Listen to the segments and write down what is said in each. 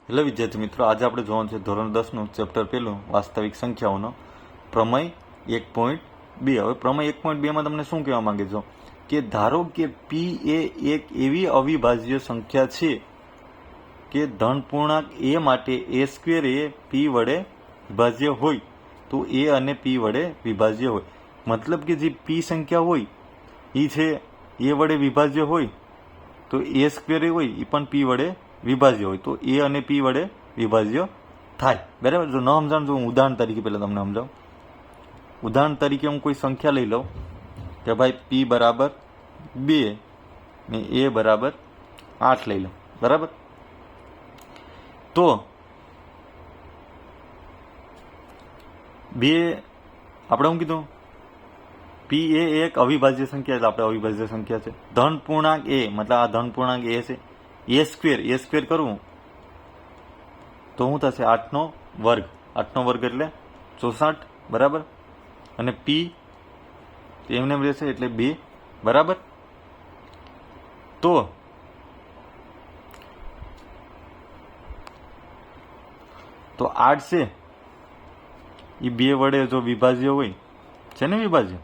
Hello વિદ્યાર્થી મિત્રો, આજે આપણે જોવાનું છે ધોરણ 10નું ચેપ્ટર પહેલું વાસ્તવિક સંખ્યાઓનો પ્રમેય 1.2. હવે પ્રમેય 1.2માં તમને શું કહેવા માંગે છો કે ધારો કે પી એ એક એવી અવિભાજ્ય સંખ્યા છે કે ધન પૂર્ણાંક એ માટે એ સ્ક્વેર એ પી વડે વિભાજ્ય હોય તો એ અને પી વડે વિભાજ્ય હોય. મતલબ કે જે પી સંખ્યા હોય એ છે એ વડે વિભાજ્ય હોય તો એ સ્ક્વેર હોય એ પણ પી વડે વિભાજ્ય હોય તો એ અને પી વડે વિભાજ્ય થાય. બરાબર. જો ન સમજાણ, જો હું ઉદાહરણ તરીકે પહેલા તમને સમજાવું. ઉદાહરણ તરીકે હું કોઈ સંખ્યા લઈ લઉં કે ભાઈ પી બરાબર 2 ને એ બરાબર 8 લઈ લઉં. બરાબર. તો 2 આપણે શું કીધું, પી એ એક અવિભાજ્ય સંખ્યા, એટલે આપણે અવિભાજ્ય સંખ્યા છે. ધન પૂર્ણાંક એ મતલબ આ ધન પૂર્ણાંક એ છે. એ સ્ક્વેર કરવું તો શું થશે 8નો વર્ગ. 8નો વર્ગ એટલે 64. બરાબર. અને પી એમને રહેશે એટલે 2. બરાબર. તો 8 છે એ 2 વડે જો વિભાજ્ય હોય છે ને, વિભાજ્ય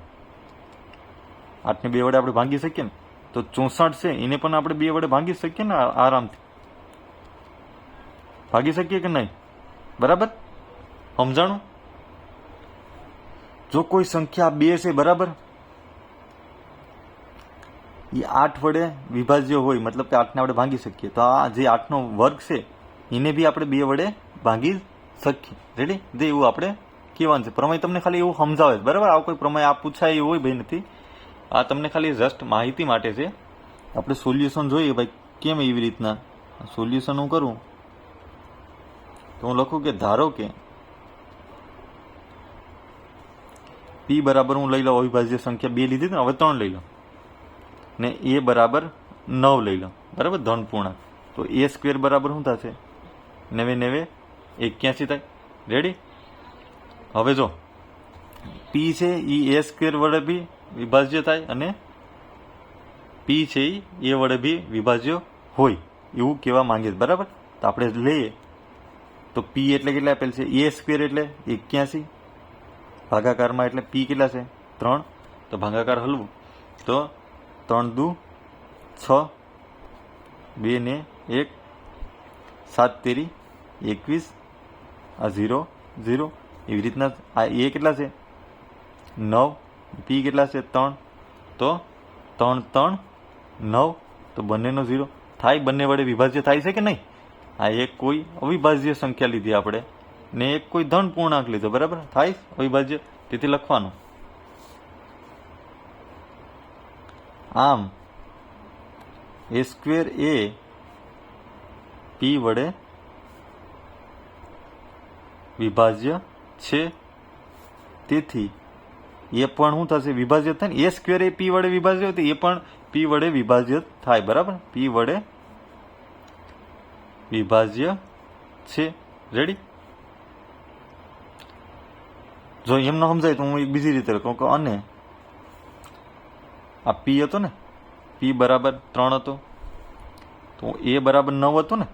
8 ને 2 વડે આપણે ભાંગી શકીએ ને, તો 64 છે એને પણ આપણે 2 વડે ભાંગી શકીએ ને, આરામથી ભાગી શકીએ કે નહીં. બરાબર. સમજાણું. જો કોઈ સંખ્યા 2 છે, બરાબર, એ 8 વડે વિભાજ્ય હોય, મતલબ કે 8 ને આપણે ભાંગી શકીએ, તો આ જે 8નો વર્ગ છે એને બી આપણે 2 વડે ભાંગી શકીએ. રેડી. જે એવું આપણે કહેવાનું છે. પ્રમેય તમને ખાલી એવું સમજાવે છે. બરાબર. આ કોઈ પ્રમેય આ પૂછાય એવું હોય ભાઈ નથી. આ તમને ખાલી જસ્ટ માહિતી માટે છે. આપણે સોલ્યુશન જોઈએ ભાઈ કેમ એવી રીતના સોલ્યુશન હું કરું તો હું લખું કે ધારો કે પી બરાબર હું લઈ લઉં અવિભાજ્ય સંખ્યા 2 લીધી ને, હવે 3 લઈ લઉં ને એ બરાબર 9 લઈ લઉં. બરાબર. ધન પૂર્ણાંક તો એ સ્ક્વેર બરાબર શું થશે 9 81 થાય. રેડી. હવે જો પી છે એ સ્ક્વેર વડે બી વિભાજ્ય થાય અને પી છે એ વડે બી વિભાજ્ય હોય એવું કહેવા માંગે છે. બરાબર. તો આપણે લઈએ તો પી એટલે કેટલા આપેલ છે, એ સ્ક્વેર એટલે 81, ભાગાકારમાં એટલે પી કેટલા છે 3, તો ભાગાકાર હલવું તો 3 દુ 6, 2 ને 1, 7 તેરી 21, આ 0 0 એવી રીતના. આ એ કેટલા છે 9, પી કેટલા છે 3, તો 3 3 9, તો બંનેનો 0 થાય. બંને વડે વિભાજ્ય થાય છે કે નહીં. આ એક કોઈ અવિભાજ્ય સંખ્યા લીધી આપણે ને એક કોઈ ધન પૂર્ણાંક લીધો. બરાબર. થાય અવિભાજ્ય, તેથી લખવાનું આમ એ સ્ક્વેર એ પી વડે વિભાજ્ય છે, તેથી એ પણ શું થશે વિભાજ્ય થાય ને. એ સ્ક્વેર એ પી વડે વિભાજ્ય હોય તો એ પણ પી વડે વિભાજ્ય થાય. બરાબર. પી વડે વિભાજ્ય છે. રેડી. જો એમ ન સમજાય તો હું એક બીજી રીતે લખું કે અને આ પી હતો ને, પી બરાબર 3 હતો તો એ બરાબર 9 હતો ને,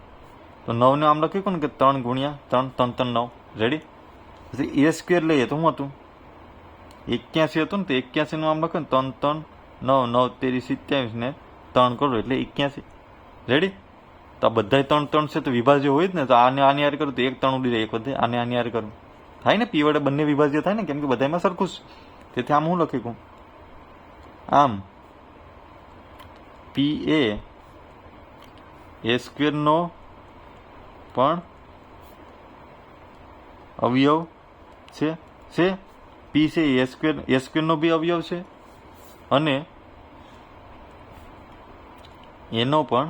તો 9 ને આમ લખ્યું ને કે 3 ગુણ્યા 3 3 3 9. રેડી. પછી એ સ્ક્વેર લઈએ તો શું હતું 81 હતું ને, તો 81 નું આમ લખ્યું ને 3 3 9 9 તેરી 27 ને 3 કરો એટલે 81. રેડી. તો આ બધા 3 3 છે તો વિભાજ્ય હોય જ ને, તો આને આની હારે કરું તો 1 3 ઉડી જાય, એક વધે આને આની હારે કરું થાય ને, પી વડે બંને વિભાજ્ય થાય ને, કેમ કે બધામાં સરખું છે. તેથી આમ હું લખી કહું આમ પી એ સ્ક્વેરનો પણ અવયવ છે. પી છે એ સ્ક્વેરનો બી અવયવ છે અને એનો પણ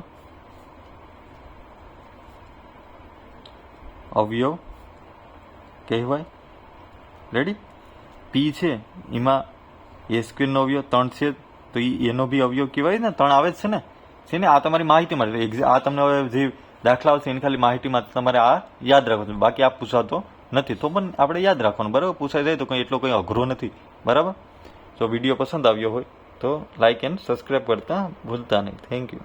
અવયવ કહેવાય. રેડી. પી છે એમાં એ સ્ક્વેરનો અવયવ 3 છે તો એનો બી અવયવ કહેવાય ને, 3 આવે જ છે ને. આ તમારી માહિતી માટે, આ તમને હવે જે દાખલા આવશે એની ખાલી માહિતી માટે તમારે આ યાદ રાખવાનું. બાકી આ પૂછાતો નથી તો પણ આપણે યાદ રાખવાનું. બરાબર. પૂછાઈ જાય તો કંઈ એટલો કંઈ અઘરો નથી. બરાબર. જો વિડીયો પસંદ આવ્યો હોય તો લાઇક એન્ડ સબસ્ક્રાઈબ કરતા ભૂલતા નહીં. Thank you.